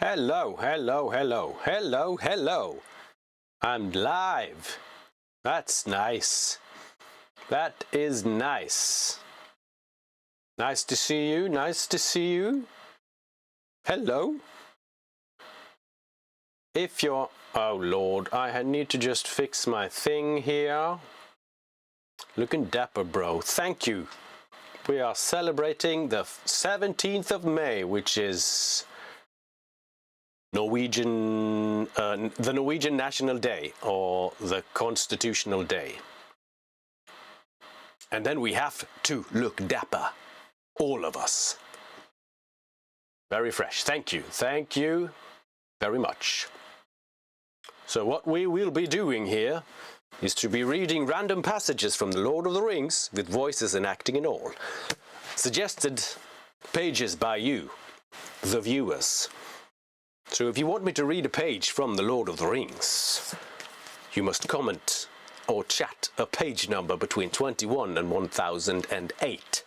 Hello, hello, hello, hello, hello. I'm live. That's nice. That is nice. Nice to see you, nice to see you. Hello. If you're... Oh Lord, I need to just fix my thing here. Looking dapper, bro. Thank you. We are celebrating the 17th of May, which is Norwegian, the Norwegian National Day, or the Constitutional Day. And then we have to look dapper, all of us. Very fresh. Thank you. Thank you very much. So what we will be doing here is to be reading random passages from the Lord of the Rings with voices and acting and all. Suggested pages by you, the viewers. So if you want me to read a page from the Lord of the Rings, you must comment or chat a page number between 21 and 1008.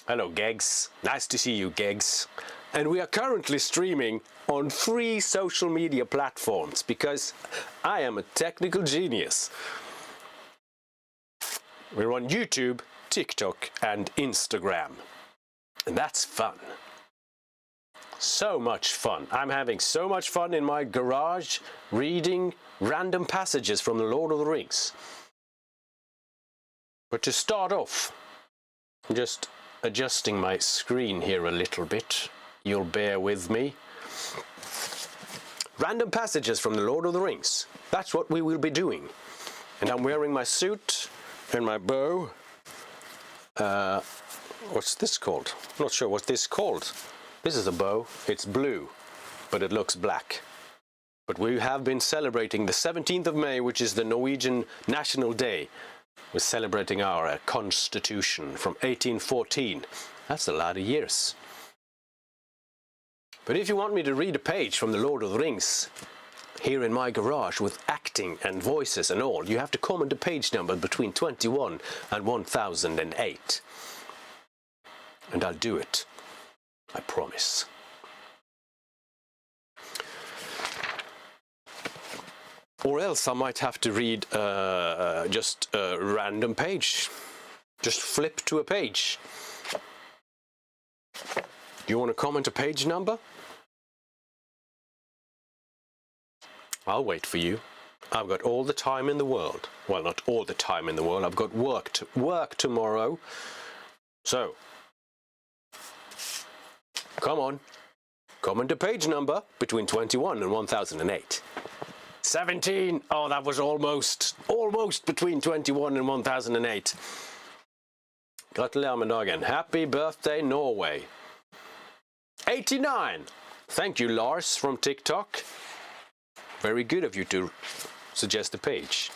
Hello, Gegs. Nice to see you, Gegs. And we are currently streaming on 3 social media platforms because I am a technical genius. We're on YouTube, TikTok, and Instagram. And that's fun. So much fun. I'm having so much fun in my garage reading random passages from the Lord of the Rings. But to start off, I'm just adjusting my screen here a little bit. You'll bear with me. Random passages from the Lord of the Rings. That's what we will be doing. And I'm wearing my suit and my bow. What's this called? I'm not sure what this is called. This is a bow. It's blue, but it looks black. But we have been celebrating the 17th of May, which is the Norwegian National Day. We're celebrating our Constitution from 1814. That's a lot of years. But if you want me to read a page from the Lord of the Rings here in my garage with acting and voices and all, you have to comment a page number between 21 and 1008. And I'll do it. I promise. Or else I might have to read just a random page. Just flip to a page. Do you want to comment a page number? I'll wait for you. I've got all the time in the world. Well, not all the time in the world. I've got work tomorrow. So, come on. Comment a page number between 21 and 1008. 17! Oh, that was almost between 21 and 1008. Gratulerer med dagen. Happy birthday, Norway. 89! Thank you, Lars from TikTok. Very good of you to suggest a page.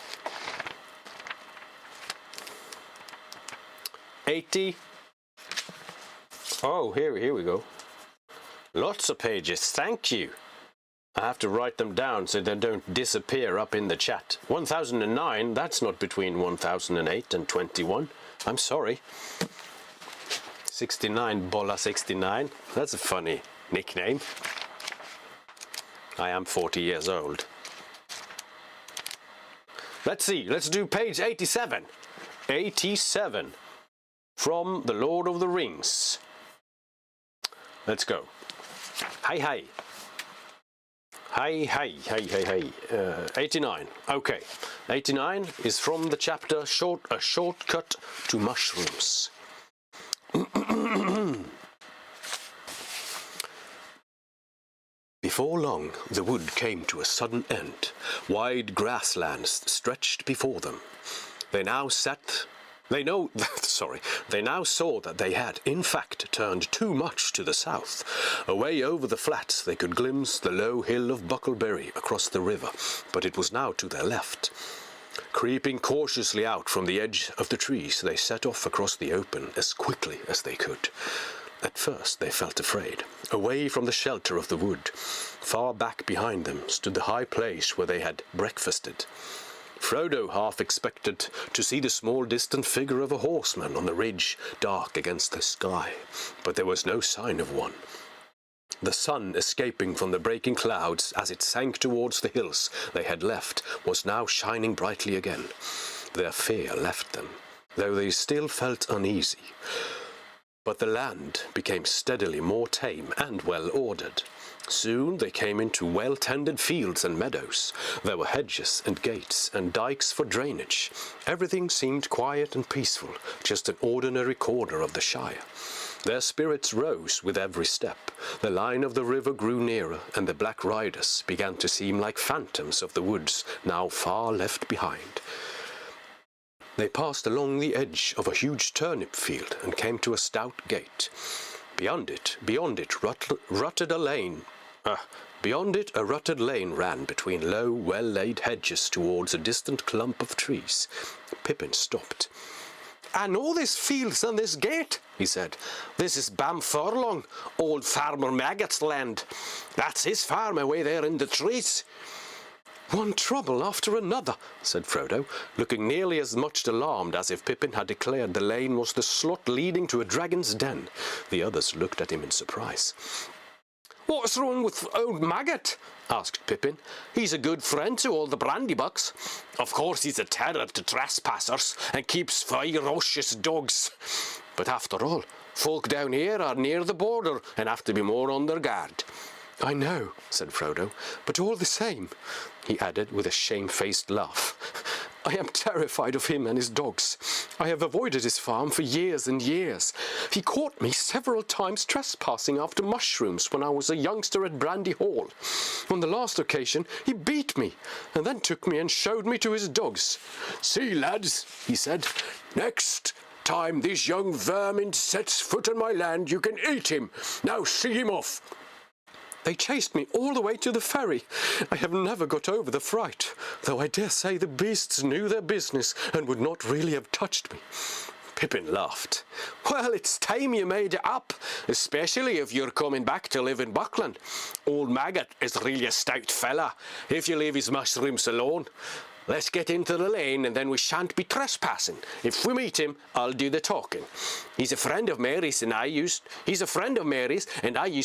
80. Oh, here we go. Lots of pages, thank you. I have to write them down so they don't disappear up in the chat. 1009, that's not between 1008 and 21. I'm sorry. 69, Bolla 69. That's a funny nickname. I am 40 years old. Let's see, let's do page 87. 87 from the Lord of the Rings. Let's go. Hi, hi. Hi, hi, hi, hi, hi. 89. Okay. 89 is from the chapter A Shortcut to Mushrooms. Before long, the wood came to a sudden end. Wide grasslands stretched before them. They now saw that they had, in fact, turned too much to the south. Away over the flats they could glimpse the low hill of Buckleberry across the river, but it was now to their left. Creeping cautiously out from the edge of the trees, they set off across the open as quickly as they could. At first they felt afraid. Away from the shelter of the wood, far back behind them, stood the high place where they had breakfasted. Frodo half expected to see the small distant figure of a horseman on the ridge, dark against the sky, but there was no sign of one. The sun escaping from the breaking clouds as it sank towards the hills they had left was now shining brightly again. Their fear left them, though they still felt uneasy. But the land became steadily more tame and well-ordered. Soon they came into well-tended fields and meadows. There were hedges and gates and dikes for drainage. Everything seemed quiet and peaceful, just an ordinary corner of the Shire. Their spirits rose with every step. The line of the river grew nearer, and the black riders began to seem like phantoms of the woods now far left behind. They passed along the edge of a huge turnip field and came to a stout gate. Beyond it, a rutted lane ran between low, well-laid hedges towards a distant clump of trees. Pippin stopped. "I know this fields and this gate," he said. "This is Bam Furlong, old Farmer Maggot's land. That's his farm away there in the trees." "One trouble after another," said Frodo, looking nearly as much alarmed as if Pippin had declared the lane was the slot leading to a dragon's den. The others looked at him in surprise. "What's wrong with old Maggot?" asked Pippin. "He's a good friend to all the Brandybucks. Of course he's a terror to trespassers and keeps ferocious dogs. But after all, folk down here are near the border and have to be more on their guard." "I know," said Frodo, "but all the same," he added with a shamefaced laugh, "I am terrified of him and his dogs. I have avoided his farm for years and years. He caught me several times trespassing after mushrooms when I was a youngster at Brandy Hall. On the last occasion, he beat me, and then took me and showed me to his dogs. 'See, lads,' he said, 'next time this young vermin sets foot on my land, you can eat him. Now see him off.' They chased me all the way to the ferry. I have never got over the fright, though I dare say the beasts knew their business and would not really have touched me." Pippin laughed. "Well, it's time you made it up, especially if you're coming back to live in Buckland. Old Maggot is really a stout fella, if you leave his mushrooms alone. Let's get into the lane and then we shan't be trespassing. If we meet him, I'll do the talking. He's a friend of Mary's and I used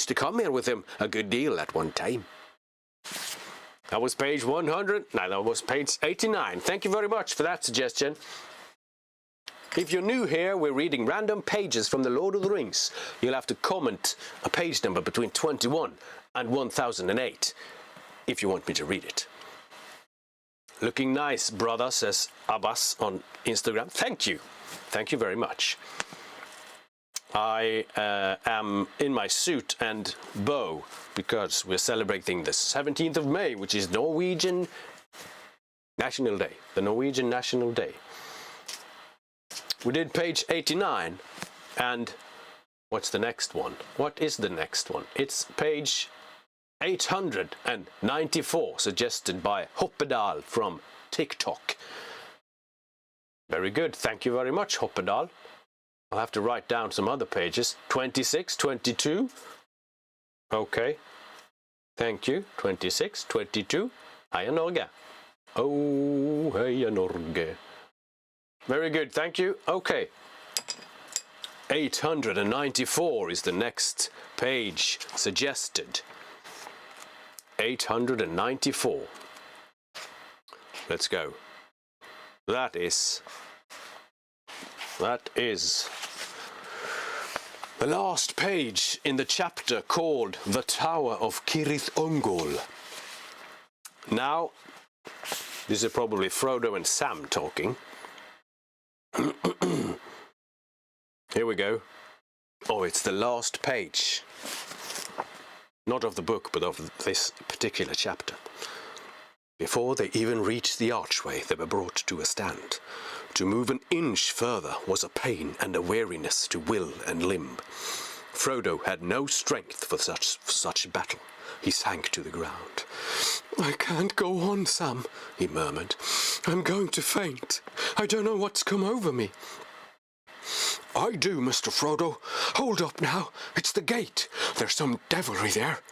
to come here with him a good deal at one time." That was page 100. No, that was page 89. Thank you very much for that suggestion. If you're new here, we're reading random pages from The Lord of the Rings. You'll have to comment a page number between 21 and 1008 if you want me to read it. "Looking nice, brother," says Abbas on Instagram. Thank you. Thank you very much. I am in my suit and bow because we're celebrating the 17th of May, which is Norwegian National Day. The Norwegian National Day. We did page 89, and what's the next one? What is the next one? It's page 894, suggested by Hoppedal from TikTok. Very good. Thank you very much, Hoppedal. I'll have to write down some other pages. 26, 22. Okay. Thank you. 26, 22. Heia Norge. Oh, heia Norge. Very good. Thank you. Okay. 894 is the next page suggested. 894. Let's go. That is the last page in the chapter called The Tower of Cirith Ungol. Now, this is probably Frodo and Sam talking. Here we go. Oh, it's the last page. Not of the book, but of this particular chapter. Before they even reached the archway, they were brought to a stand. To move an inch further was a pain and a weariness to will and limb. Frodo had no strength for such battle. He sank to the ground. "I can't go on, Sam," he murmured. "I'm going to faint. I don't know what's come over me." "I do, Mr. Frodo. Hold up now. It's the gate. There's some devilry there.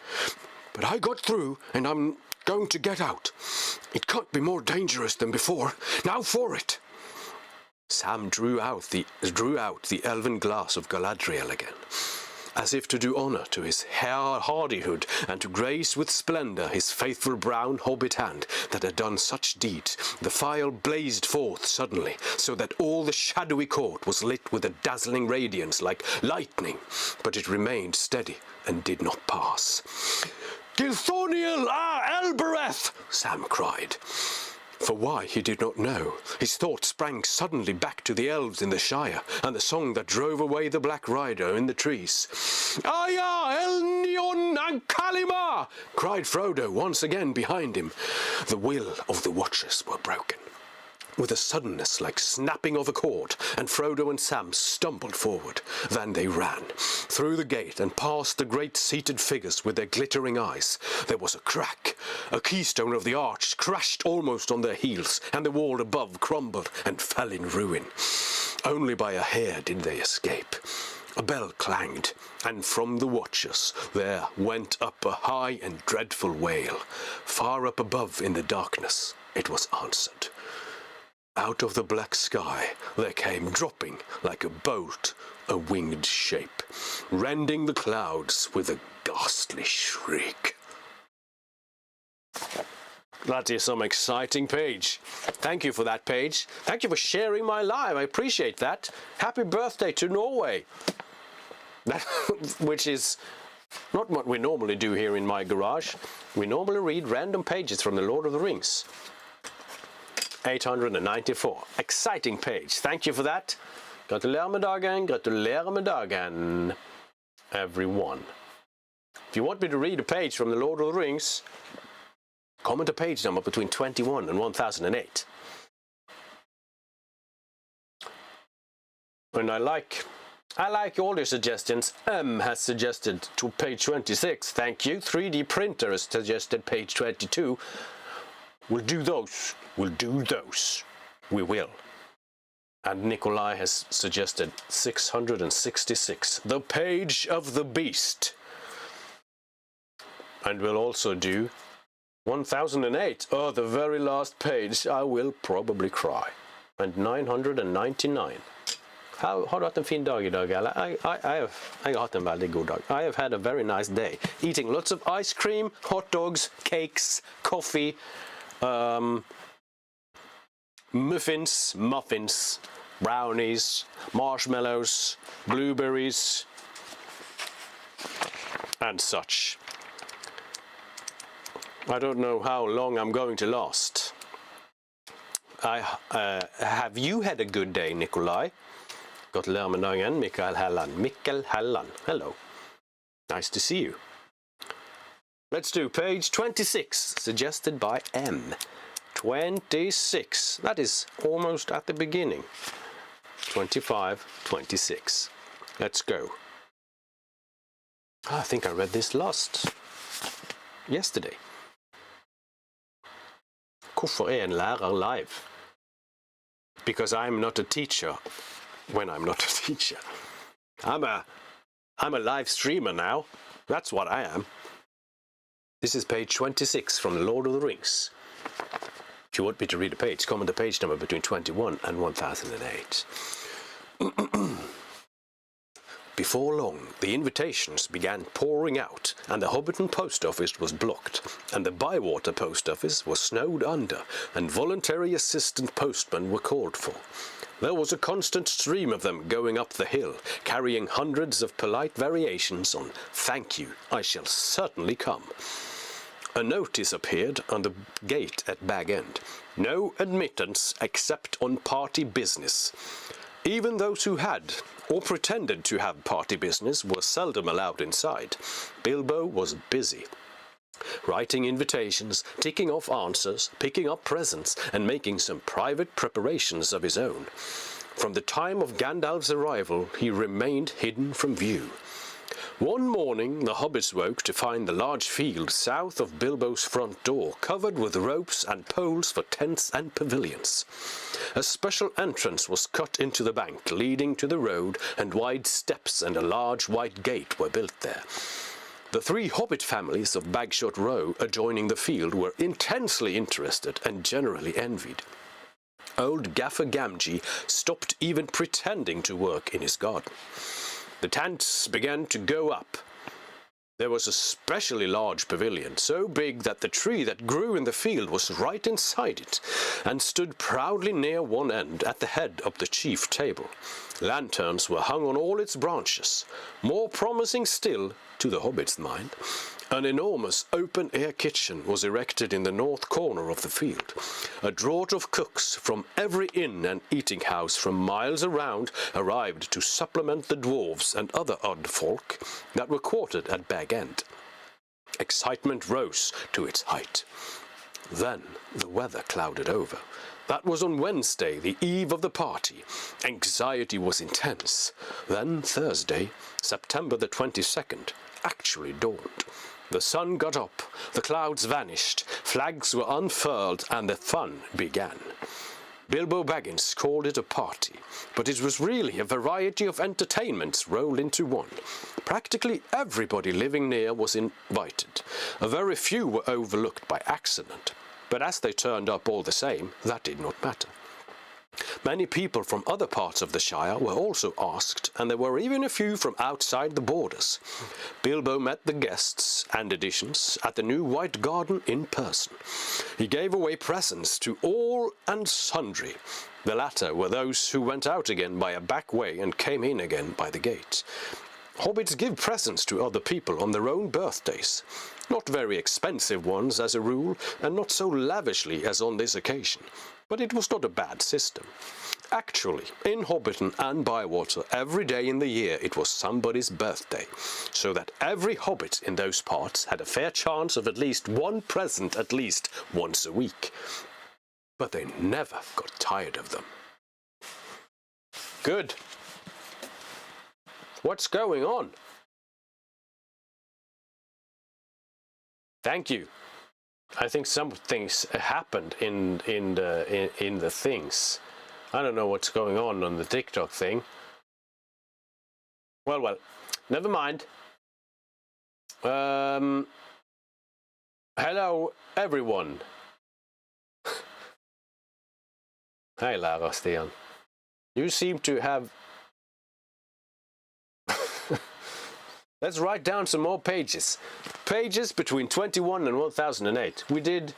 But I got through, and I'm going to get out. It can't be more dangerous than before. Now for it." Sam drew out the elven glass of Galadriel again. as if to do honour to his hardihood and to grace with splendour his faithful brown hobbit hand that had done such deeds, the fire blazed forth suddenly, so that all the shadowy court was lit with a dazzling radiance like lightning, but it remained steady and did not pass. "Gilthoniel Elbereth!" Sam cried. For why, he did not know. His thoughts sprang suddenly back to the elves in the Shire, and the song that drove away the Black Rider in the trees. "Aya, Elnion and Kalima!" cried Frodo once again behind him. The will of the Watchers were broken. With a suddenness like snapping of a cord, and Frodo and Sam stumbled forward. Then they ran through the gate and past the great seated figures with their glittering eyes. There was a crack. A keystone of the arch crashed almost on their heels, and the wall above crumbled and fell in ruin. Only by a hair did they escape. A bell clanged, and from the Watchers there went up a high and dreadful wail. Far up above in the darkness it was answered. Out of the black sky there came dropping like a bolt a winged shape, rending the clouds with a ghastly shriek. That is some exciting page. Thank you for that page. Thank you for sharing my live. I appreciate that. Happy birthday to Norway. Which is not what we normally do here in my garage. We normally read random pages from the Lord of the Rings. 894. Exciting page. Thank you for that. Gratulerer med dagen. Gratulerer med dagen, everyone. If you want me to read a page from the Lord of the Rings, comment a page number between 21 and 1008. And I like all your suggestions. M has suggested to page 26. Thank you. 3D printer has suggested page 22. We'll do those. We'll do those. We will. And Nikolai has suggested 666. The page of the beast. And we'll also do 1008. Oh, the very last page. I will probably cry. And 999. Har du hatt en fin dag I dag, eller? Jeg har hatt en veldig god dag. I have had a very nice day. Eating lots of ice cream, hot dogs, cakes, coffee, muffins, brownies, marshmallows, blueberries, and such. I don't know how long I'm going to last. Have you had a good day, Nikolai? Gratulerer med dagen, Mikael Helland. Mikkel Helland, hello. Nice to see you. Let's do page 26, suggested by M. 26. That is almost at the beginning. 25, 26. Let's go. I think I read this yesterday. Hvorfor en lærer live? Because I'm not a teacher when I'm not a teacher. I'm a live streamer now. That's what I am. This is page 26 from The Lord of the Rings. If you want me to read a page, comment the page number between 21 and 1008. Before long, the invitations began pouring out, and the Hobbiton post office was blocked, and the Bywater post office was snowed under, and voluntary assistant postmen were called for. There was a constant stream of them going up the hill, carrying hundreds of polite variations on "Thank you, I shall certainly come." A notice appeared on the gate at Bag End. No admittance except on party business. Even those who had, or pretended to have party business, were seldom allowed inside. Bilbo was busy, writing invitations, ticking off answers, picking up presents, and making some private preparations of his own. From the time of Gandalf's arrival, he remained hidden from view. One morning the hobbits woke to find the large field south of Bilbo's front door covered with ropes and poles for tents and pavilions. A special entrance was cut into the bank leading to the road, and wide steps and a large white gate were built there. The three hobbit families of Bagshot Row adjoining the field were intensely interested and generally envied. Old Gaffer Gamgee stopped even pretending to work in his garden. The tents began to go up. There was a specially large pavilion, so big that the tree that grew in the field was right inside it, and stood proudly near one end at the head of the chief table. Lanterns were hung on all its branches. More promising still, to the hobbit's mind, an enormous open-air kitchen was erected in the north corner of the field. A draught of cooks from every inn and eating house from miles around arrived to supplement the dwarves and other odd folk that were quartered at Bag End. Excitement rose to its height. Then the weather clouded over. That was on Wednesday, the eve of the party. Anxiety was intense. Then Thursday, September the 22nd, actually dawned. The sun got up, the clouds vanished, flags were unfurled, and the fun began. Bilbo Baggins called it a party, but it was really a variety of entertainments rolled into one. Practically everybody living near was invited. A very few were overlooked by accident, but as they turned up all the same, that did not matter. Many people from other parts of the Shire were also asked, and there were even a few from outside the borders. Bilbo met the guests and additions at the new White Garden in person. He gave away presents to all and sundry. The latter were those who went out again by a back way and came in again by the gate. Hobbits give presents to other people on their own birthdays. Not very expensive ones as a rule, and not so lavishly as on this occasion. But it was not a bad system. Actually, in Hobbiton and Bywater, every day in the year it was somebody's birthday, so that every hobbit in those parts had a fair chance of at least one present at least once a week. But they never got tired of them. Good. What's going on? Thank you. I think some things happened in the things. I don't know what's going on the TikTok thing. Well, never mind. Hello, everyone. Hi, Lara Stian. You seem to have... Let's write down some more pages. Pages between 21 and 1008. We did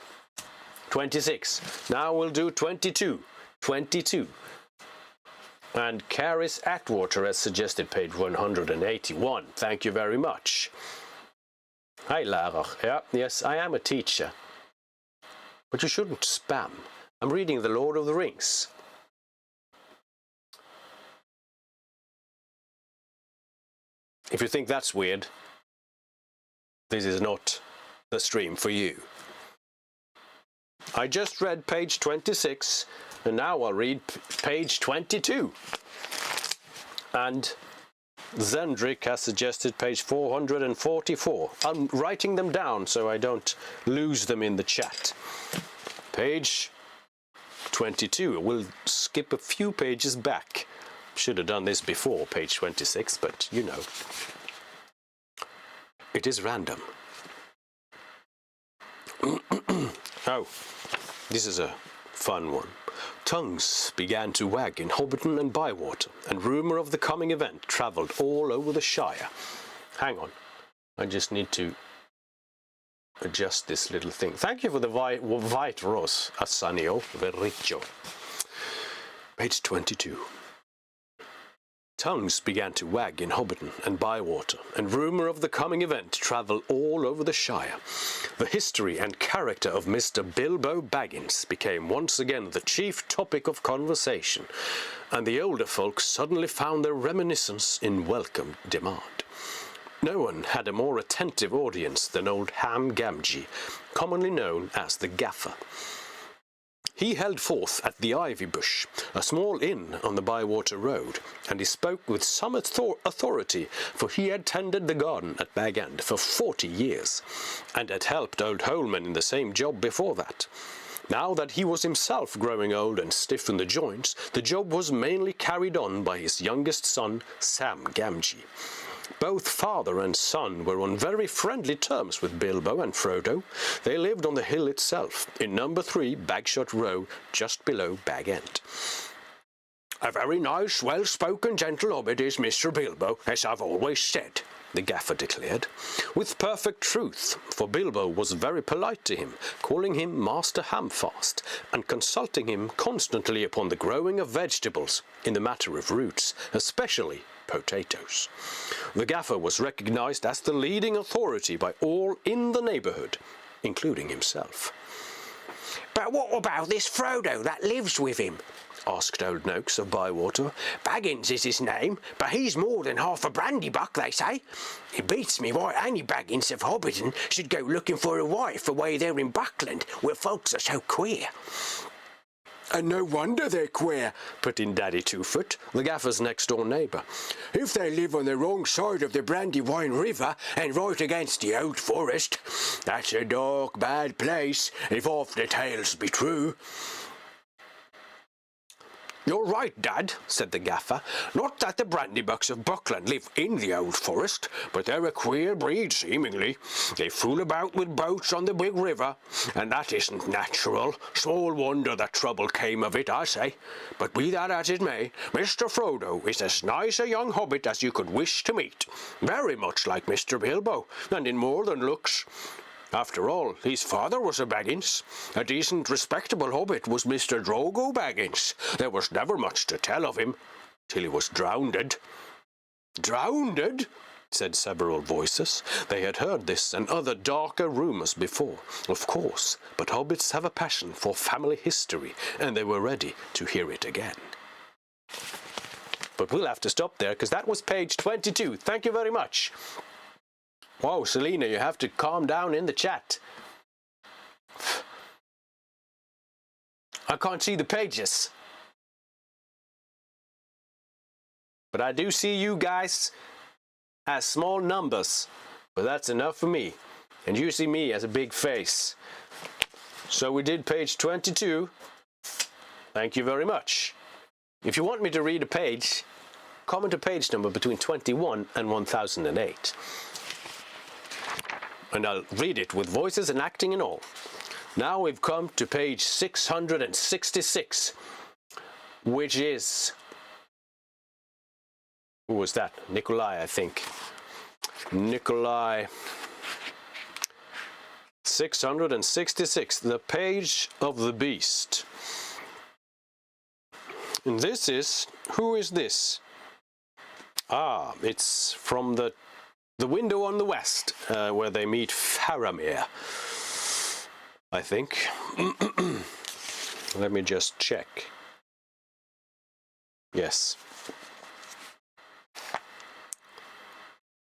26. Now we'll do 22. 22. And Caris Atwater has suggested page 181. Thank you very much. Hi, Lara. Yeah, yes, I am a teacher. But you shouldn't spam. I'm reading The Lord of the Rings. If you think that's weird, this is not the stream for you. I just read page 26, and now I'll read page 22. And Zendrik has suggested page 444. I'm writing them down so I don't lose them in the chat. Page 22. We'll skip a few pages back. Should have done this before page 26, but you know. It is random. Oh, this is a fun one. Tongues began to wag in Hobbiton and Bywater, and rumour of the coming event travelled all over the Shire. Hang on, I just need to adjust this little thing. Thank you for the white rose, Assanio Verriccio. Page 22. Tongues began to wag in Hobbiton and Bywater, and rumour of the coming event travelled all over the Shire. The history and character of Mr. Bilbo Baggins became once again the chief topic of conversation, and the older folk suddenly found their reminiscence in welcome demand. No one had a more attentive audience than old Ham Gamgee, commonly known as the Gaffer. He held forth at the Ivy Bush, a small inn on the Bywater Road, and he spoke with some authority, for he had tended the garden at Bag End for 40 years, and had helped old Holman in the same job before that. Now that he was himself growing old and stiff in the joints, the job was mainly carried on by his youngest son, Sam Gamgee. Both father and son were on very friendly terms with Bilbo and Frodo. They lived on the hill itself, in number 3 Bagshot Row, just below Bag End. A very nice, well-spoken, gentle hobbit is Mr. Bilbo, as I've always said, the gaffer declared, with perfect truth, for Bilbo was very polite to him, calling him Master Hamfast, and consulting him constantly upon the growing of vegetables, in the matter of roots, especially potatoes. The gaffer was recognized as the leading authority by all in the neighborhood, including himself. "But what about this Frodo that lives with him?" asked Old Noakes of Bywater. "Baggins is his name, but he's more than half a brandy-buck, they say. It beats me why any Baggins of Hobbiton should go looking for a wife away there in Buckland, where folks are so queer." "And no wonder they're queer," put in Daddy Two-Foot, the gaffer's next-door neighbour. "If they live on the wrong side of the Brandywine River and right against the old forest, that's a dark, bad place, if half the tales be true." "You're right, Dad," said the gaffer. "Not that the Brandybucks of Buckland live in the old forest, but they're a queer breed, seemingly. They fool about with boats on the big river, and that isn't natural. Small wonder that trouble came of it, I say. But be that as it may, Mr. Frodo is as nice a young hobbit as you could wish to meet. Very much like Mr. Bilbo, and in more than looks. After all, his father was a Baggins. A decent, respectable hobbit was Mr. Drogo Baggins. There was never much to tell of him, till he was drownded." "Drownded?" said several voices. They had heard this and other darker rumours before, of course, but hobbits have a passion for family history, and they were ready to hear it again. But we'll have to stop there, because that was page 22. Thank you very much. Whoa, Selena, you have to calm down in the chat. I can't see the pages. But I do see you guys as small numbers. But that's enough for me. And you see me as a big face. So we did page 22. Thank you very much. If you want me to read a page, comment a page number between 21 and 1008. And I'll read it with voices and acting and all. Now we've come to page 666, which is... Who was that? Nikolai, I think. Nikolai. 666, the page of the beast. And this is... Who is this? Ah, it's from the window on the west, where they meet Faramir, I think. Let me just check. Yes.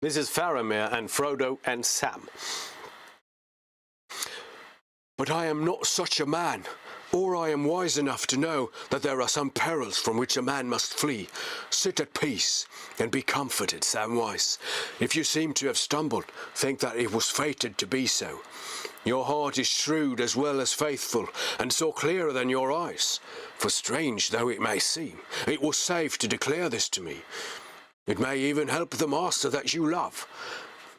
This is Faramir and Frodo and Sam. "But I am not such a man, or I am wise enough to know that there are some perils from which a man must flee. Sit at peace and be comforted, Samwise. If you seem to have stumbled, think that it was fated to be so. Your heart is shrewd as well as faithful, and saw clearer than your eyes. For strange though it may seem, it was safe to declare this to me. It may even help the master that you love.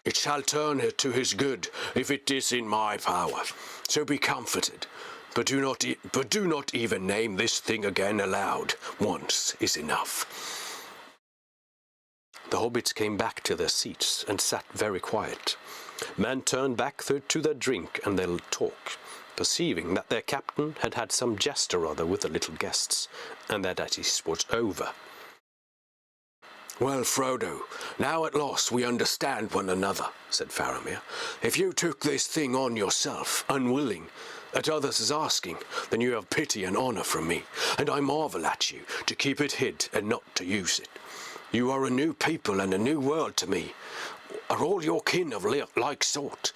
It shall turn to his good, if it is in my power. So be comforted. But do not even name this thing again aloud. Once is enough." The hobbits came back to their seats and sat very quiet. Men turned back to their drink and their talk, perceiving that their captain had had some jest or other with the little guests, and that it was over. "Well, Frodo, now at last we understand one another," said Faramir. "If you took this thing on yourself, unwilling, at others' asking, then you have pity and honour from me, and I marvel at you to keep it hid and not to use it. You are a new people and a new world to me. Are all your kin of like sort?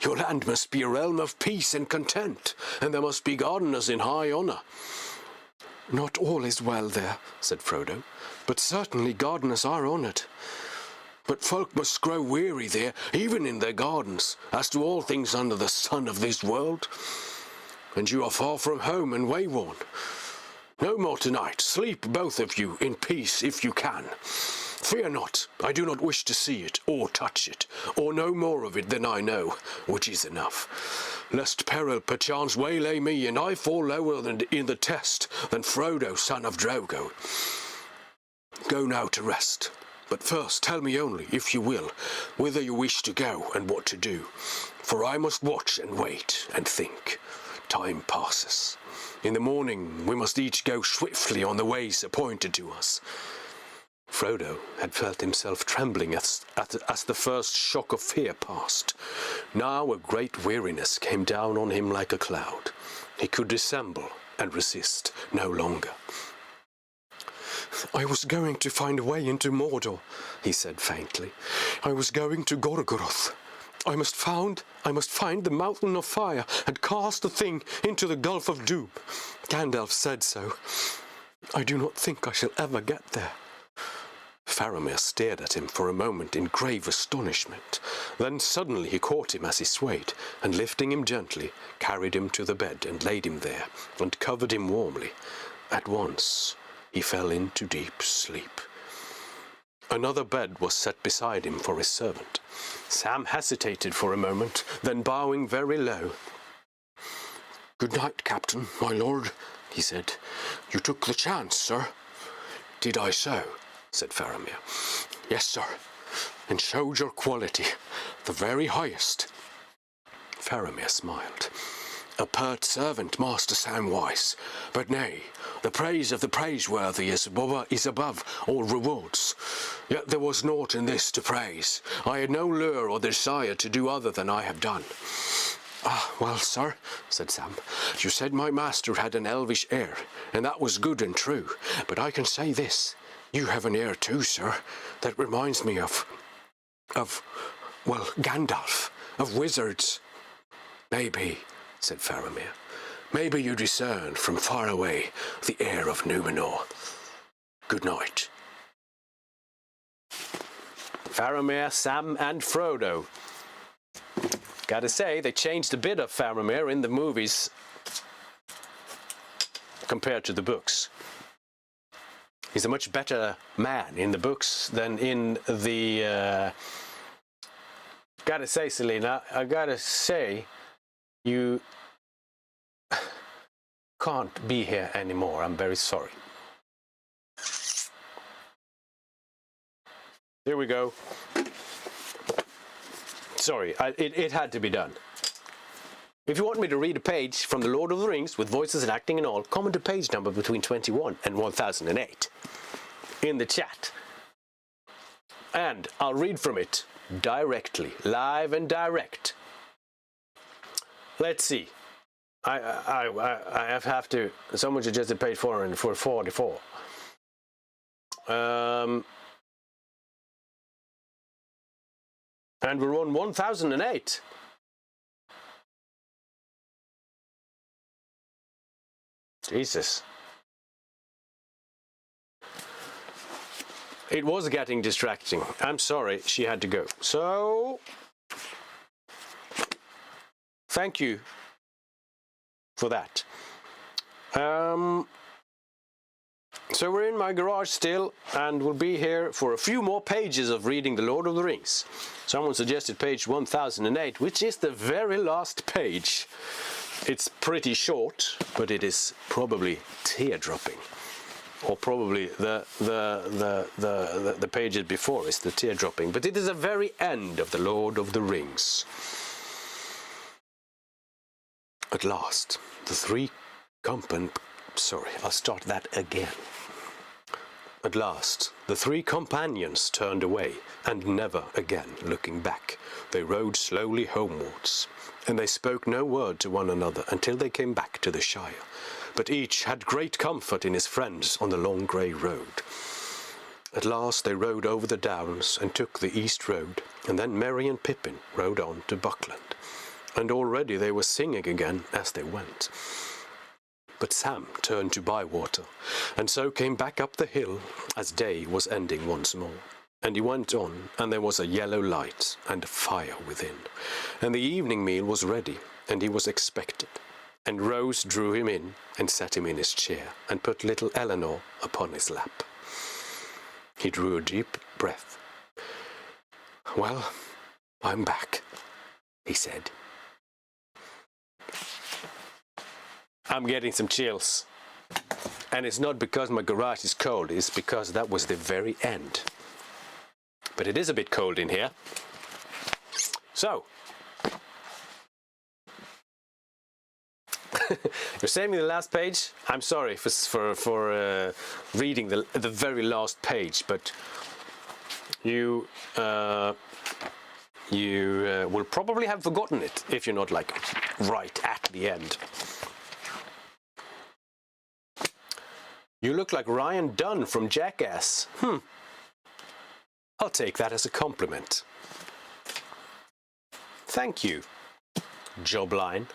Your land must be a realm of peace and content, and there must be gardeners in high honour." "Not all is well there," said Frodo, "but certainly gardeners are honoured. But folk must grow weary there, even in their gardens, as to all things under the sun of this world. And you are far from home and wayworn. No more tonight. Sleep, both of you, in peace if you can. Fear not, I do not wish to see it, or touch it, or know more of it than I know, which is enough. Lest peril perchance waylay me, and I fall lower in the test than Frodo, son of Drogo. Go now to rest, but first tell me only, if you will, whither you wish to go and what to do. For I must watch and wait and think. Time passes. In the morning we must each go swiftly on the ways appointed to us. Frodo had felt himself trembling as the first shock of fear passed. Now a great weariness came down on him like a cloud. He could dissemble and resist no longer. I was going to find a way into Mordor, he said faintly. I was going to Gorgoroth. I must find the Mountain of Fire and cast the thing into the Gulf of Doom. Gandalf said so. I do not think I shall ever get there. Faramir stared at him for a moment in grave astonishment. Then suddenly he caught him as he swayed, and lifting him gently, carried him to the bed and laid him there, and covered him warmly. At once he fell into deep sleep. Another bed was set beside him for his servant. Sam hesitated for a moment, then bowing very low. "Good night, Captain, my lord," he said. "You took the chance, sir." "Did I so?" said Faramir. "Yes, sir, and showed your quality, the very highest." Faramir smiled. "A pert servant, Master Samwise, but nay, the praise of the praiseworthy is above all rewards. Yet there was naught in this to praise. I had no lure or desire to do other than I have done." "Ah, well, sir," said Sam, "you said my master had an elvish air, and that was good and true. But I can say this, you have an air too, sir, that reminds me of Gandalf, of wizards." "Maybe," said Faramir. "Maybe you discern from far away the air of Númenor. Good night." Faramir, Sam, and Frodo. Gotta say, they changed a bit of Faramir in the movies compared to the books. He's a much better man in the books than in the... Gotta say, Selena, I gotta say, you can't be here anymore. I'm very sorry. Here we go. Sorry, it had to be done. If you want me to read a page from The Lord of the Rings with voices and acting and all, comment a page number between 21 and 1008 in the chat. And I'll read from it directly, live and direct. Let's see. I have to. Someone suggested page 444. And we're on 1008. Jesus. It was getting distracting. I'm sorry, she had to go. So, thank you for that. So we're in my garage still, and we'll be here for a few more pages of reading The Lord of the Rings. Someone suggested page 1008, which is the very last page. It's pretty short, but it is probably tear-dropping. Or probably the pages before is the tear-dropping. But it is the very end of The Lord of the Rings. At last, the three At last, the three companions turned away, and never again looking back, they rode slowly homewards. And they spoke no word to one another until they came back to the Shire. But each had great comfort in his friends on the long grey road. At last they rode over the downs and took the east road, and then Merry and Pippin rode on to Buckland. And already they were singing again as they went. But Sam turned to Bywater, and so came back up the hill as day was ending once more. And he went on, and there was a yellow light and a fire within. And the evening meal was ready, and he was expected. And Rose drew him in, and set him in his chair, and put little Eleanor upon his lap. He drew a deep breath. "Well, I'm back," he said. I'm getting some chills. And it's not because my garage is cold, it's because that was the very end. But it is a bit cold in here. So, you're saving the last page. I'm sorry for reading the very last page, but you will probably have forgotten it if you're not like right at the end. You look like Ryan Dunn from Jackass. I'll take that as a compliment. Thank you, Joe Biden.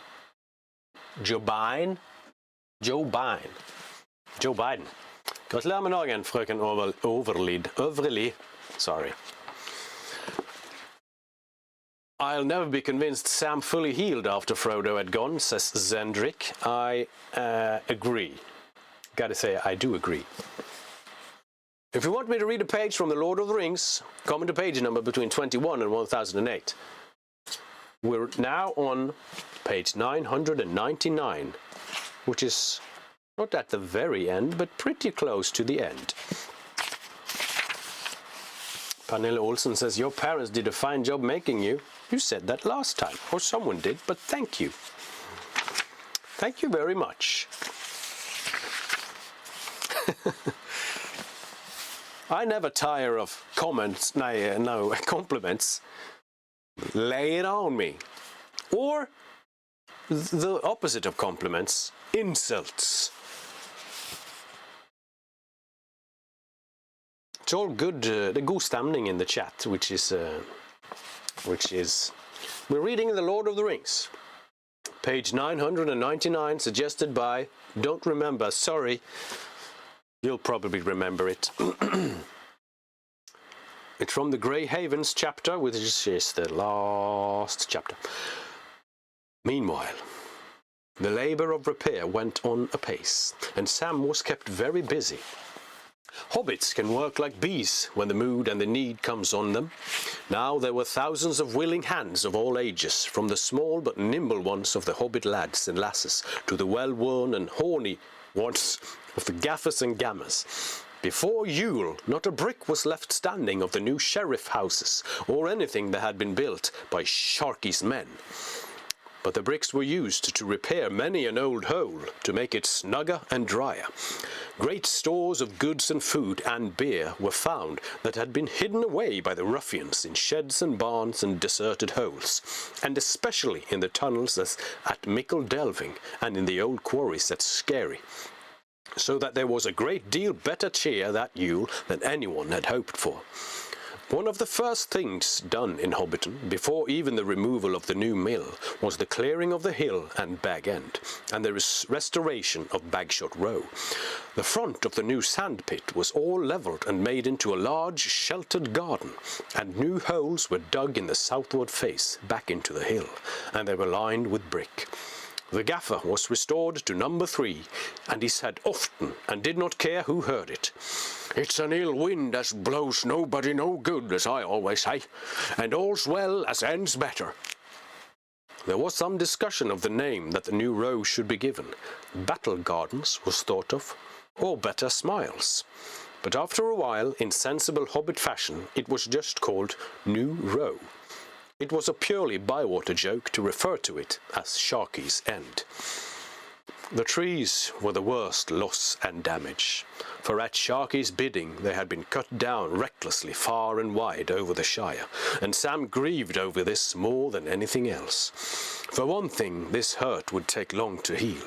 Joe Biden? Joe Biden. Joe Biden. Gratulerer med dagen, frøken Overli. Sorry. I'll never be convinced Sam fully healed after Frodo had gone, says Zendrick. I agree. Gotta say, I do agree. If you want me to read a page from The Lord of the Rings, comment to page number between 21 and 1008. We're now on page 999, which is not at the very end, but pretty close to the end. Pernille Olsen says, your parents did a fine job making you. You said that last time, or someone did, but thank you. Thank you very much. I never tire of comments, no, compliments. Lay it on me. Or the opposite of compliments, insults. It's all good, the god stämning in the chat, which is, we're reading The Lord of the Rings. Page 999, suggested by, don't remember, sorry. You'll probably remember it. It's from the Grey Havens chapter, which is the last chapter. Meanwhile, the labour of repair went on apace, and Sam was kept very busy. Hobbits can work like bees when the mood and the need comes on them. Now there were thousands of willing hands of all ages, from the small but nimble ones of the hobbit lads and lasses to the well-worn and horny ones of the gaffers and gammers. Before Yule, not a brick was left standing of the new sheriff houses, or anything that had been built by Sharkey's men. But the bricks were used to repair many an old hole, to make it snugger and drier. Great stores of goods and food and beer were found that had been hidden away by the ruffians in sheds and barns and deserted holes, and especially in the tunnels at Mickle Delving and in the old quarries at Skerry, so that there was a great deal better cheer that Yule than anyone had hoped for. One of the first things done in Hobbiton, before even the removal of the new mill, was the clearing of the hill and Bag End, and the restoration of Bagshot Row. The front of the new sand pit was all levelled and made into a large sheltered garden, and new holes were dug in the southward face back into the hill, and they were lined with brick. The gaffer was restored to number 3, and he said often, and did not care who heard it, "It's an ill wind as blows nobody no good, as I always say, and all's well as ends better." There was some discussion of the name that the new row should be given. Battle Gardens was thought of, or Better Smiles. But after a while, in sensible hobbit fashion, it was just called New Row. It was a purely Bywater joke to refer to it as Sharkey's End. The trees were the worst loss and damage, for at Sharkey's bidding they had been cut down recklessly far and wide over the Shire, and Sam grieved over this more than anything else. For one thing, this hurt would take long to heal,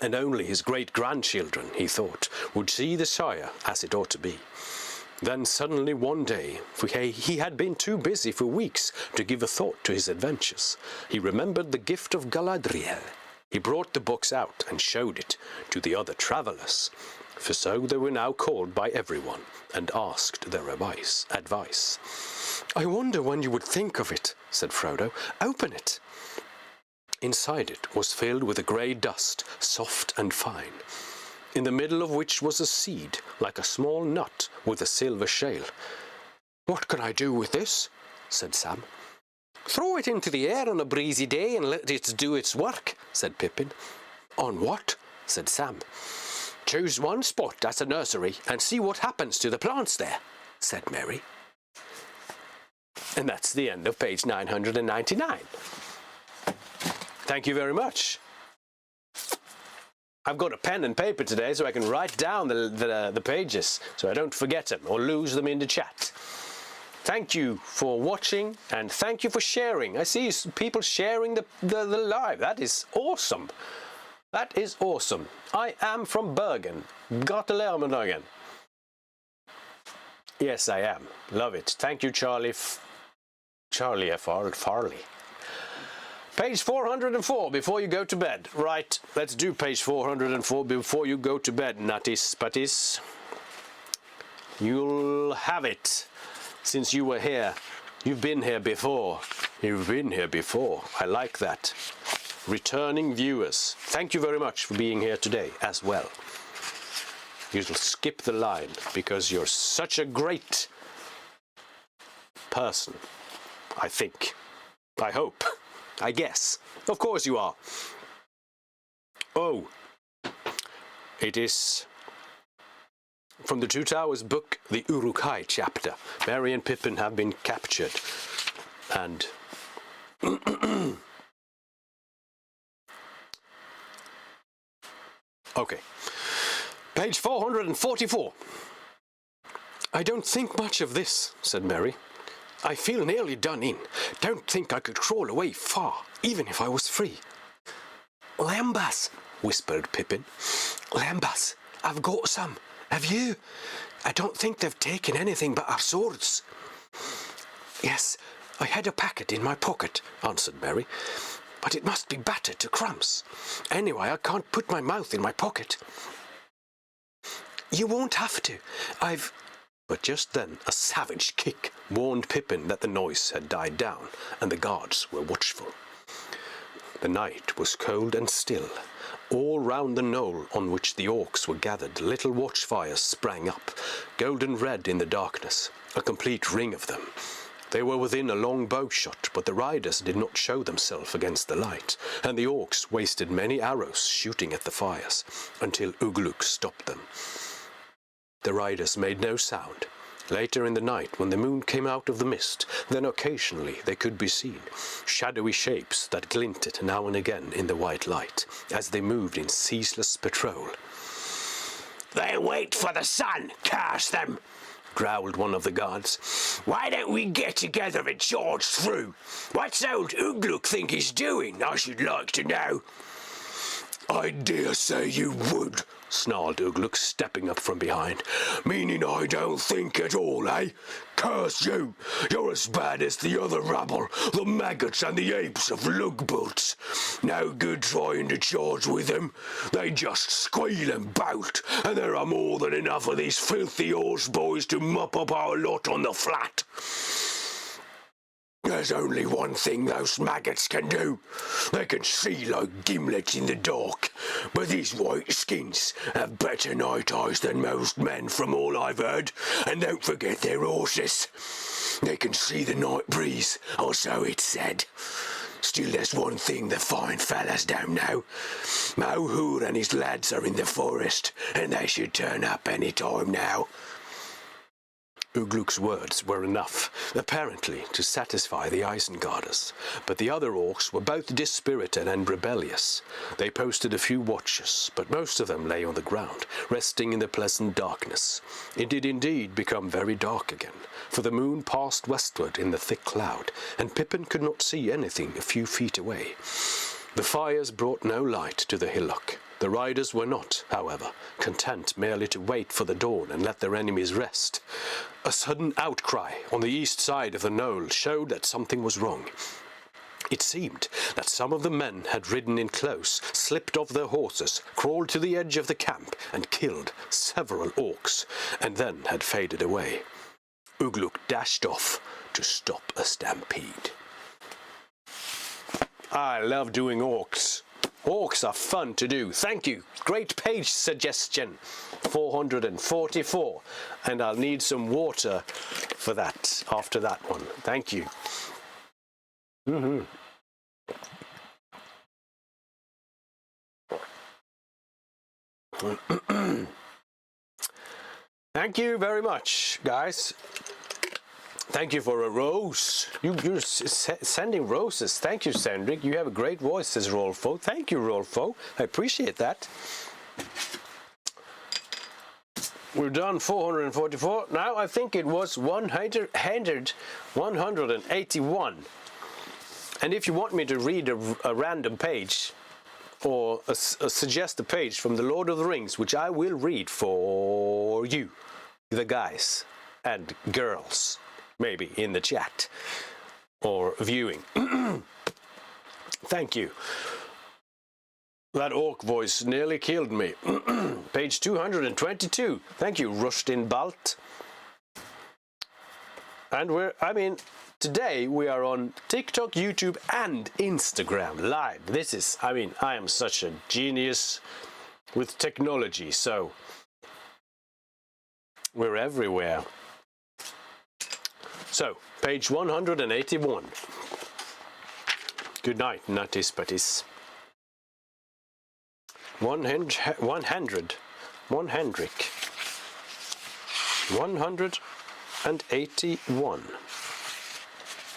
and only his great-grandchildren, he thought, would see the Shire as it ought to be. Then suddenly one day, for he had been too busy for weeks to give a thought to his adventures, he remembered the gift of Galadriel. He brought the box out and showed it to the other travellers, for so they were now called by everyone, and asked their advice. "I wonder when you would think of it," said Frodo. "Open it." Inside it was filled with a grey dust, soft and fine, in the middle of which was a seed, like a small nut with a silver shale. "What can I do with this?" said Sam. "Throw it into the air on a breezy day and let it do its work," said Pippin. "On what?" said Sam. "Choose one spot as a nursery and see what happens to the plants there," said Mary. And that's the end of page 999. Thank you very much. I've got a pen and paper today so I can write down the pages so I don't forget them or lose them in the chat. Thank you for watching and thank you for sharing. I see people sharing the live. That is awesome. That is awesome. I am from Bergen. Gratulerer med dagen. Yes, I am. Love it. Thank you, Charlie Farley. Page 404 before you go to bed. Right, let's do page 404 before you go to bed, nutties putties. You'll have it since you were here. You've been here before. You've been here before. I like that. Returning viewers, thank you very much for being here today as well. You'll skip the line because you're such a great person, I think. I hope. I guess. Of course you are. Oh, it is from the Two Towers book, the Uruk-hai chapter. Merry and Pippin have been captured and okay. Page 444. "I don't think much of this," said Mary. "I feel nearly done in. Don't think I could crawl away far, even if I was free." "Lambas," whispered Pippin. "Lambas, I've got some. Have you? I don't think they've taken anything but our swords." "Yes, I had a packet in my pocket," answered Mary, "but it must be battered to crumbs. Anyway, I can't put my mouth in my pocket." "You won't have to. But just then a savage kick warned Pippin that the noise had died down and the guards were watchful. The night was cold and still. All round the knoll on which the orcs were gathered, little watchfires sprang up, golden red in the darkness, a complete ring of them. They were within a long bowshot, but the riders did not show themselves against the light, and the orcs wasted many arrows shooting at the fires, until Ugluk stopped them. The riders made no sound. Later in the night, when the moon came out of the mist, then occasionally they could be seen, shadowy shapes that glinted now and again in the white light, as they moved in ceaseless patrol. "They wait for the sun, curse them!" growled one of the guards. "Why don't we get together and charge through? What's old Ugluk think he's doing, I should like to know?" "I dare say you would," snarled Ugluk, stepping up from behind. "Meaning I don't think at all, eh? Curse you! You're as bad as the other rabble, the maggots and the apes of Lugboots. No good trying to charge with them. They just squeal and bout, and there are more than enough of these filthy horse boys to mop up our lot on the flat. There's only one thing those maggots can do. They can see like gimlets in the dark, but these white skins have better night eyes than most men from all I've heard, and don't forget their horses. They can see the night breeze, or so it's said. Still, there's one thing the fine fellas don't know. Mohur and his lads are in the forest, and they should turn up any time now." Ugluk's words were enough, apparently, to satisfy the Isengarders, but the other orcs were both dispirited and rebellious. They posted a few watchers, but most of them lay on the ground, resting in the pleasant darkness. It did indeed become very dark again, for the moon passed westward in the thick cloud, and Pippin could not see anything a few feet away. The fires brought no light to the hillock. The riders were not, however, content merely to wait for the dawn and let their enemies rest. A sudden outcry on the east side of the knoll showed that something was wrong. It seemed that some of the men had ridden in close, slipped off their horses, crawled to the edge of the camp and killed several orcs, and then had faded away. Ugluk dashed off to stop a stampede. I love doing orcs. Orcs are fun to do. Thank you. Great page suggestion. 444. And I'll need some water for that after that one. Thank you. Thank you very much, guys. Thank you for a rose. You're sending roses. Thank you, Sandrick. You have a great voice, says Rolfo. Thank you, Rolfo. I appreciate that. We're done 444. Now I think it was 181. And if you want me to read a random page or suggest a page from The Lord of the Rings, which I will read for you, the guys and girls, maybe in the chat or viewing. Thank you. That orc voice nearly killed me. Page 222. Thank you, Rushdin Balt. And today we are on TikTok, YouTube, and Instagram live. This is, I am such a genius with technology, so we're everywhere. So, page 181. Good night, nutties putties. 181.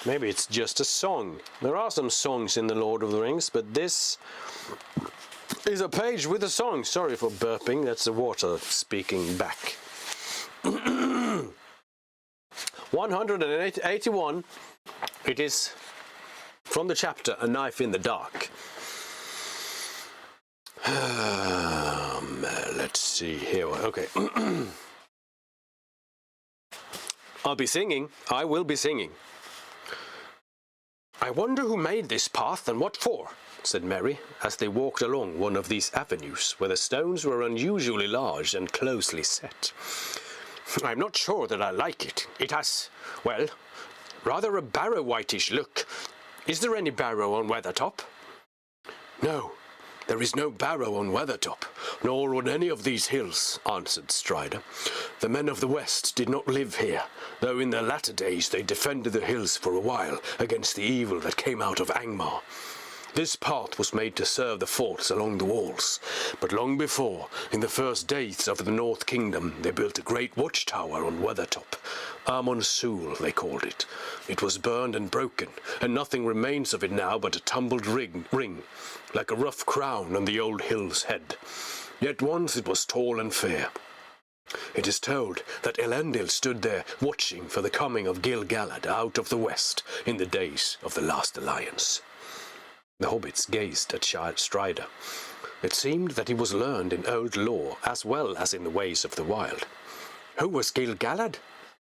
Maybe it's just a song. There are some songs in The Lord of the Rings, but this is a page with a song. Sorry for burping, that's the water speaking back. 181. It is from the chapter A Knife in the Dark. Let's see here. Okay. I'll be singing. I will be singing. I wonder who made this path and what for, said Mary, as they walked along one of these avenues where the stones were unusually large and closely set. I'm not sure that I like it. It has, well, rather a barrow-whitish look. Is there any barrow on Weathertop? No, there is no barrow on Weathertop, nor on any of these hills, answered Strider. The men of the West did not live here, though in their latter days they defended the hills for a while against the evil that came out of Angmar. This path was made to serve the forts along the walls, but long before, in the first days of the North Kingdom, they built a great watchtower on Weathertop. Amon Sul, they called it. It was burned and broken, and nothing remains of it now but a tumbled ring, like a rough crown on the old hill's head. Yet once it was tall and fair. It is told that Elendil stood there watching for the coming of Gil-galad out of the west in the days of the last alliance. The hobbits gazed at Strider. It seemed that he was learned in old lore as well as in the ways of the wild. Who was Gil-galad?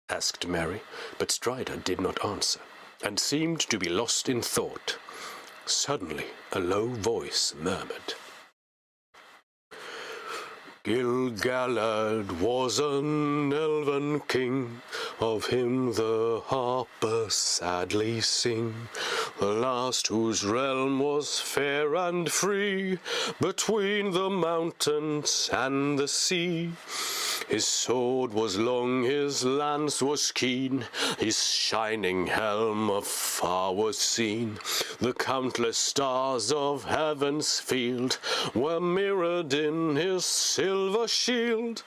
Asked Mary, but Strider did not answer, and seemed to be lost in thought. Suddenly a low voice murmured. Gil-galad was an elven king, of him the harpers sadly sing, the last whose realm was fair and free, between the mountains and the sea. His sword was long, his lance was keen, his shining helm afar was seen. The countless stars of heaven's field were mirrored in his silver shield.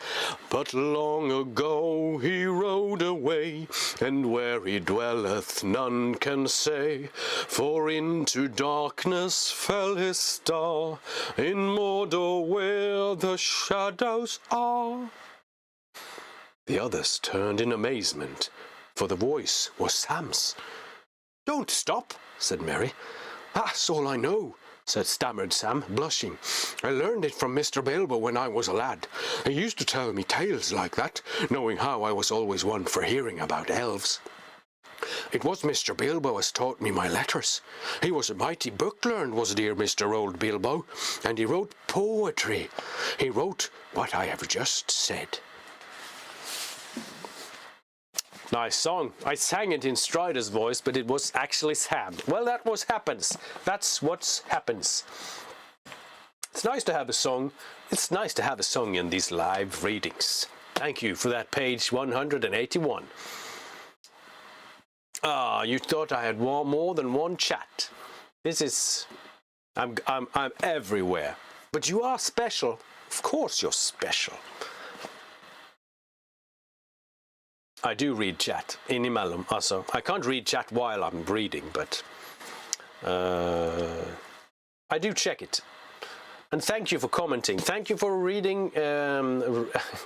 But long ago he rode away, and where he dwelleth none can say. For into darkness fell his star, in Mordor where the shadows are. The others turned in amazement, for the voice was Sam's. Don't stop, said Mary. That's all I know, stammered Sam, blushing. I learned it from Mr. Bilbo when I was a lad. He used to tell me tales like that, knowing how I was always one for hearing about elves. It was Mr. Bilbo as taught me my letters. He was a mighty book-learned, was dear Mr. Old Bilbo, and he wrote poetry. He wrote what I have just said. Nice song. I sang it in Strider's voice, but it was actually Sam. Well, that was happens. That's what happens. It's nice to have a song. It's nice to have a song in these live readings. Thank you for that, page 181. Ah, you thought I had more than one chat. This is... I'm everywhere. But you are special. Of course you're special. I do read chat, inimellum, alltså. I can't read chat while I'm reading, but I do check it. And thank you for commenting. Thank you for reading,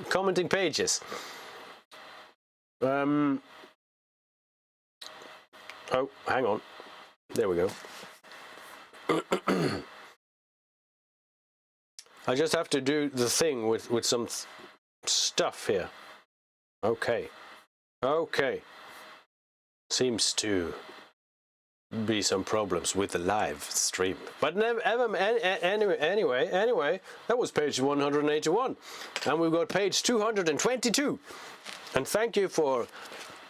commenting pages. Oh, hang on. There we go. I just have to do the thing with some stuff here. Okay. Okay. Seems to be some problems with the live stream. But anyway, that was page 181. And we've got page 222. And thank you for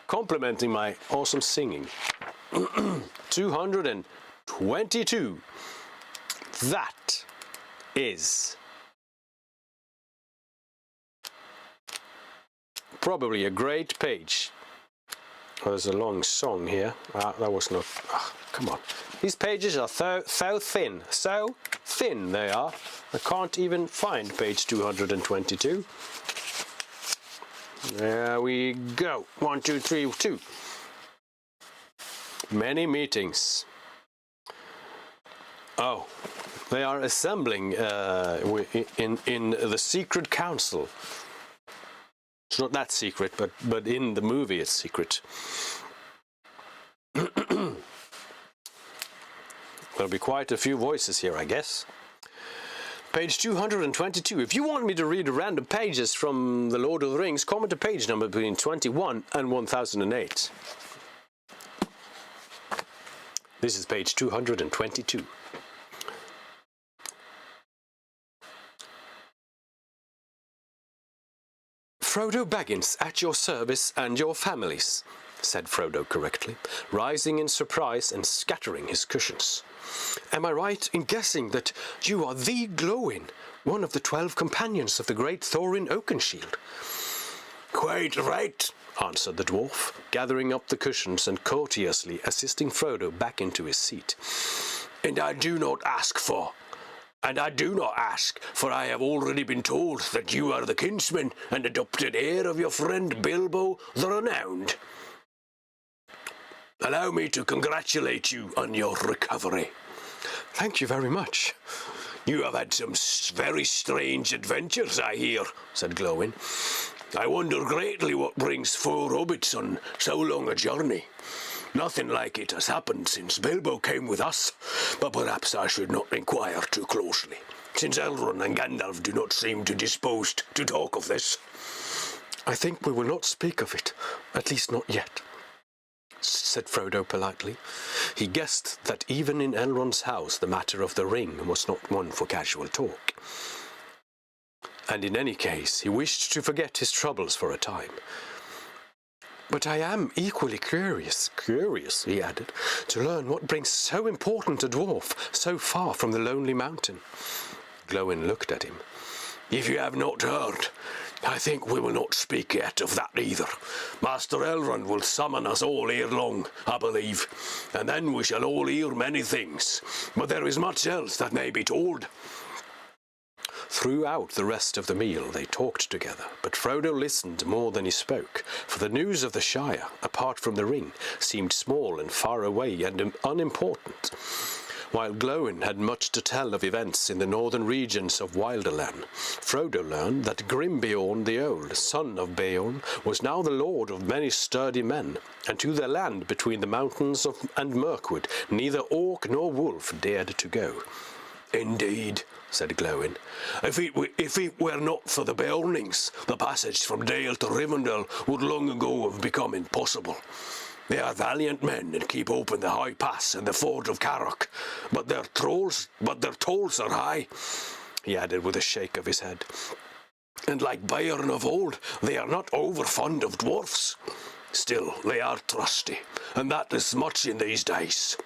complimenting my awesome singing. 222. That is probably a great page. Oh, there's a long song here. That was not... Oh, come on. These pages are so thin. So thin they are. I can't even find page 222. There we go. 1, 2, 3, 2. Many meetings. Oh, they are assembling in the secret council. It's not that secret, but in the movie it's secret. There'll be quite a few voices here, I guess. Page 222. If you want me to read random pages from The Lord of the Rings, comment a page number between 21 and 1008. This is page 222. Frodo Baggins, at your service and your family's, said Frodo correctly, rising in surprise and scattering his cushions. Am I right in guessing that you are the Glowin, one of the 12 companions of the great Thorin Oakenshield? Quite right, answered the dwarf, gathering up the cushions and courteously assisting Frodo back into his seat. And I do not ask, for I have already been told that you are the kinsman and adopted heir of your friend Bilbo the Renowned. Allow me to congratulate you on your recovery. Thank you very much. You have had some very strange adventures, I hear, said Glowin. I wonder greatly what brings 4 hobbits on so long a journey. Nothing like it has happened since Bilbo came with us, but perhaps I should not inquire too closely, since Elrond and Gandalf do not seem to disposed to talk of this. I think we will not speak of it, at least not yet, said Frodo politely. He guessed that even in Elrond's house the matter of the ring was not one for casual talk. And in any case, he wished to forget his troubles for a time. But I am equally curious, he added, to learn what brings so important a dwarf so far from the Lonely Mountain. Glowin looked at him. If you have not heard, I think we will not speak yet of that either. Master Elrond will summon us all ere long, I believe, and then we shall all hear many things. But there is much else that may be told. Throughout the rest of the meal they talked together, but Frodo listened more than he spoke, for the news of the Shire, apart from the ring, seemed small and far away and unimportant, while Glowin had much to tell of events in the northern regions of Wilderland. Frodo learned that Grimbeorn the Old, son of Beorn, was now the lord of many sturdy men, and to their land between the mountains and Mirkwood neither orc nor wolf dared to go. Indeed, said Glowin. If it were not for the Beornings, the passage from Dale to Rivendell would long ago have become impossible. They are valiant men and keep open the High Pass and the Ford of Carrock, but their tolls are high, he added with a shake of his head. And like Beorn of old, they are not over fond of dwarfs. Still, they are trusty, and that is much in these days.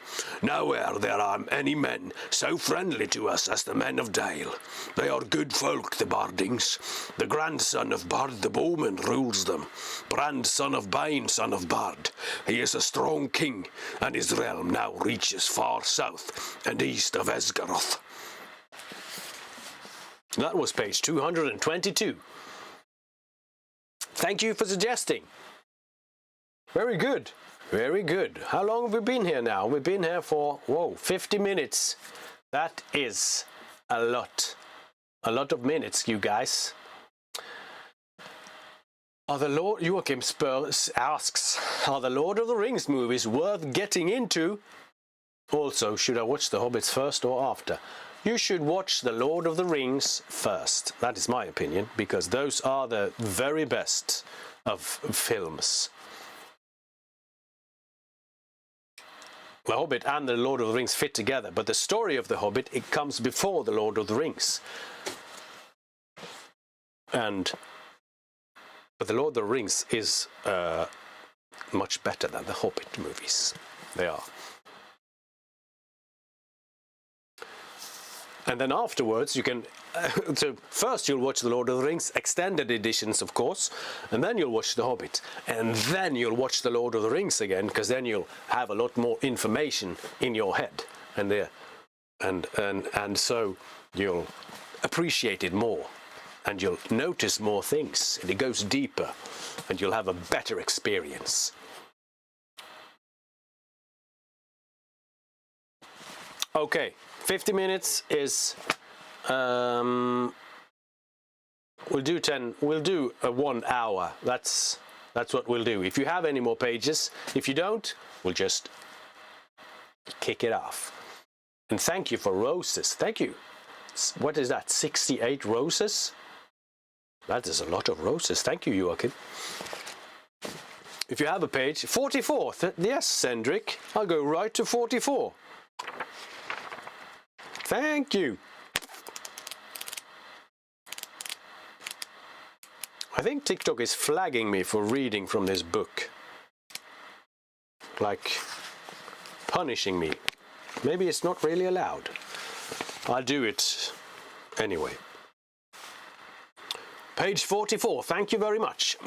Nowhere there are any men so friendly to us as the men of Dale. They are good folk, the Bardings. The grandson of Bard the Bowman rules them. Brand, son of Bain, son of Bard. He is a strong king, and his realm now reaches far south and east of Esgaroth. That was page 222. Thank you for suggesting. Very good. Very good. How long have we been here now? We've been here for, 50 minutes. That is a lot. A lot of minutes, you guys. Joachim Spurs asks, are the Lord of the Rings movies worth getting into? Also, should I watch The Hobbits first or after? You should watch The Lord of the Rings first. That is my opinion, because those are the very best of films. The Hobbit and The Lord of the Rings fit together, but the story of The Hobbit, it comes before The Lord of the Rings. But The Lord of the Rings is much better than The Hobbit movies. They are. And then afterwards you can, so first you'll watch The Lord of the Rings, extended editions of course, and then you'll watch The Hobbit. And then you'll watch The Lord of the Rings again, because then you'll have a lot more information in your head. And so you'll appreciate it more, and you'll notice more things, and it goes deeper, and you'll have a better experience. Okay. 50 minutes is, we'll do 1 hour. That's what we'll do. If you have any more pages, if you don't, we'll just kick it off. And thank you for roses. Thank you. What is that? 68 roses? That is a lot of roses. Thank you, Joachim. If you have a page, 44. Yes, Cendric. I'll go right to 44. Thank you. I think TikTok is flagging me for reading from this book. Like punishing me. Maybe it's not really allowed. I'll do it anyway. Page 44. Thank you very much.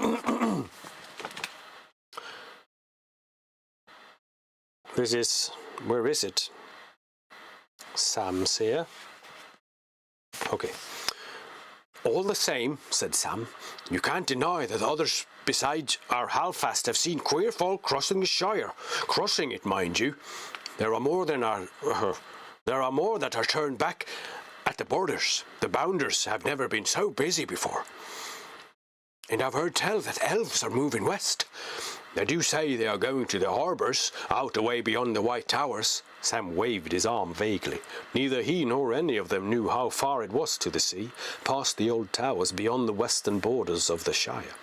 This is, where is it? Sam's here. Okay. All the same, said Sam, you can't deny that others besides our Halfast have seen queer folk crossing the Shire. Crossing it, mind you. There are more that are turned back at the borders. The bounders have never been so busy before. And I've heard tell that elves are moving west. They do say they are going to the harbours, out away beyond the White Towers. Sam waved his arm vaguely. Neither he nor any of them knew how far it was to the sea, past the old towers beyond the western borders of the Shire.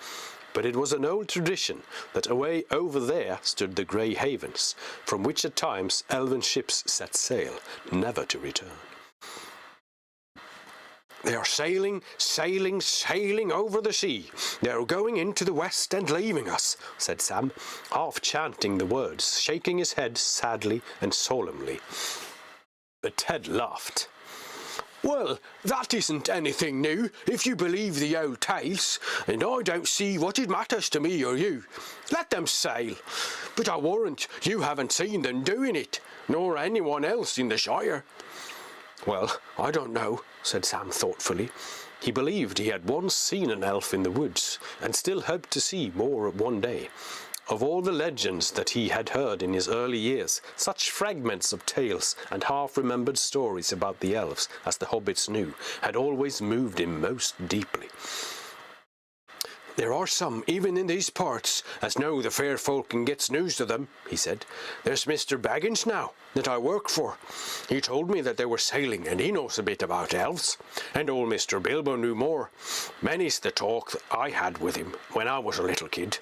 But it was an old tradition that away over there stood the grey havens, from which at times elven ships set sail, never to return. They are sailing, sailing, sailing over the sea. They are going into the west and leaving us, said Sam, half chanting the words, shaking his head sadly and solemnly. But Ted laughed. Well, that isn't anything new, if you believe the old tales, and I don't see what it matters to me or you. Let them sail. But I warrant you haven't seen them doing it, nor anyone else in the Shire. Well, I don't know, said Sam thoughtfully. He believed he had once seen an elf in the woods, and still hoped to see more one day. Of all the legends that he had heard in his early years, such fragments of tales and half-remembered stories about the elves as the hobbits knew had always moved him most deeply. There are some, even in these parts, as know the fair folk and gets news of them, he said. There's Mr. Baggins now, that I work for. He told me that they were sailing, and he knows a bit about elves. And old Mr. Bilbo knew more. Many's the talk that I had with him when I was a little kid.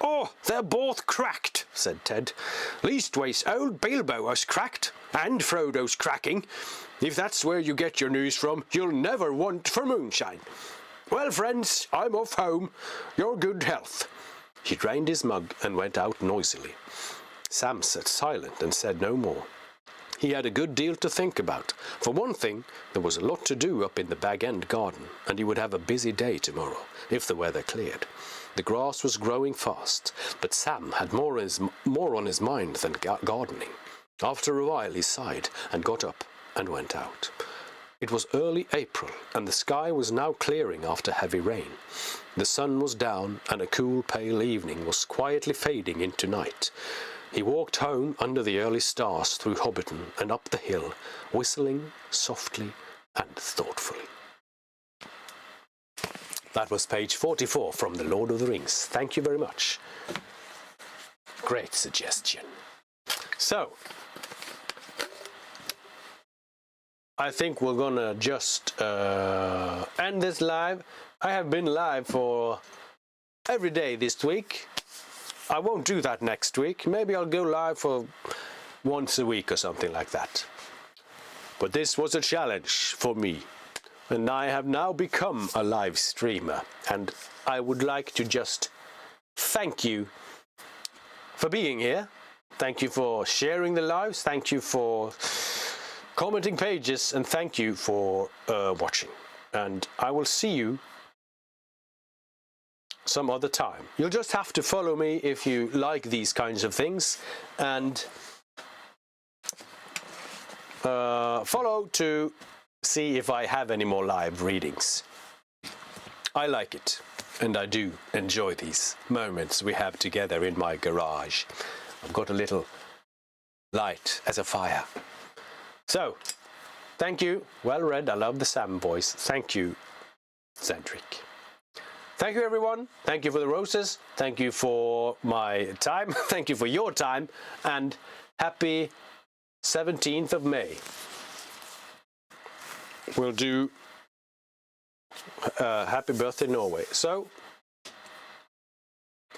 Oh, they're both cracked, said Ted. Leastways, old Bilbo was cracked, and Frodo's cracking. If that's where you get your news from, you'll never want for moonshine. Well, friends, I'm off home. Your good health. He drained his mug and went out noisily. Sam sat silent and said no more. He had a good deal to think about. For one thing, there was a lot to do up in the Bag End garden, and he would have a busy day tomorrow, if the weather cleared. The grass was growing fast, but Sam had more on his mind than gardening. After a while he sighed and got up and went out. It was early April, and the sky was now clearing after heavy rain. The sun was down, and a cool, pale evening was quietly fading into night. He walked home under the early stars through Hobbiton and up the hill, whistling softly and thoughtfully. That was page 44 from The Lord of the Rings. Thank you very much. Great suggestion. So, I think we're gonna just end this live. I have been live for every day this week. I won't do that next week. Maybe I'll go live for once a week or something like that. But this was a challenge for me. And I have now become a live streamer. And I would like to just thank you for being here. Thank you for sharing the lives. Thank you for commenting pages. And thank you for watching. And I will see you some other time. You'll just have to follow me if you like these kinds of things, and follow to see if I have any more live readings. I like it, and I do enjoy these moments we have together in my garage. I've got a little light as a fire. So, thank you. Well read. I love the Sam voice. Thank you, Cedric. Thank you, everyone. Thank you for the roses. Thank you for my time. Thank you for your time. And happy 17th of May. We'll do happy birthday, Norway. So,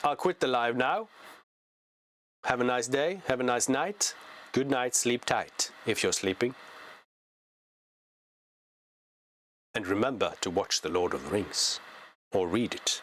I'll quit the live now. Have a nice day. Have a nice night. Good night. Sleep tight if you're sleeping. And remember to watch The Lord of the Rings. Or read it.